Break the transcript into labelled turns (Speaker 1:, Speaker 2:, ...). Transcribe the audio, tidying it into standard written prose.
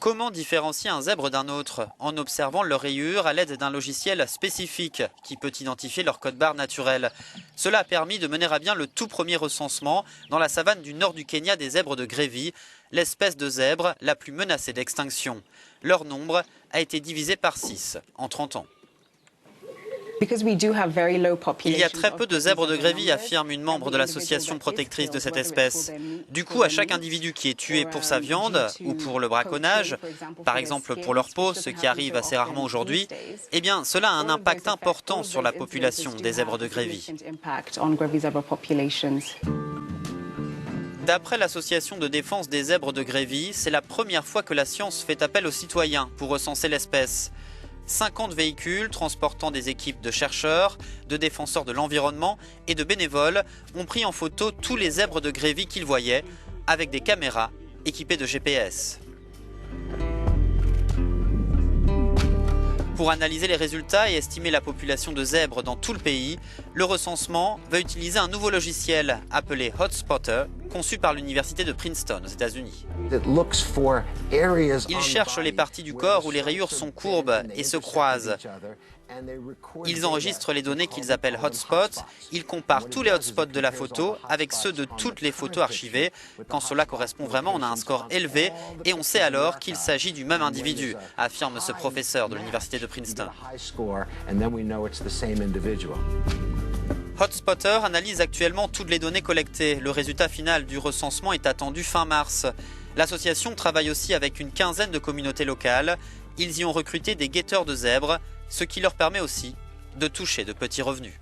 Speaker 1: Comment différencier un zèbre d'un autre? En observant leurs rayures à l'aide d'un logiciel spécifique qui peut identifier leur code-barre naturel. Cela a permis de mener à bien le tout premier recensement dans la savane du nord du Kenya des zèbres de Grevi, l'espèce de zèbre la plus menacée d'extinction. Leur nombre a été divisé par 6 en 30 ans. Il y a très peu de zèbres de Grevi, affirme une membre de l'association protectrice de cette espèce. Du coup, à chaque individu qui est tué pour sa viande ou pour le braconnage, par exemple pour leur peau, ce qui arrive assez rarement aujourd'hui, eh bien, cela a un impact important sur la population des zèbres de Grevi. D'après l'association de défense des zèbres de Grevi, c'est la première fois que la science fait appel aux citoyens pour recenser l'espèce. 50 véhicules transportant des équipes de chercheurs, de défenseurs de l'environnement et de bénévoles ont pris en photo tous les zèbres de Grevi qu'ils voyaient avec des caméras équipées de GPS. Pour analyser les résultats et estimer la population de zèbres dans tout le pays, le recensement va utiliser un nouveau logiciel appelé Hotspotter, conçu par l'université de Princeton aux États-Unis. Il cherche les parties du corps où les rayures sont courbes et se croisent. Ils enregistrent les données qu'ils appellent hotspots. Ils comparent tous les hotspots de la photo avec ceux de toutes les photos archivées. Quand cela correspond vraiment, on a un score élevé et on sait alors qu'il s'agit du même individu, affirme ce professeur de l'université de Princeton. Hotspotter analyse actuellement toutes les données collectées. Le résultat final du recensement est attendu fin mars. L'association travaille aussi avec une quinzaine de communautés locales. Ils y ont recruté des guetteurs de zèbres, ce qui leur permet aussi de toucher de petits revenus.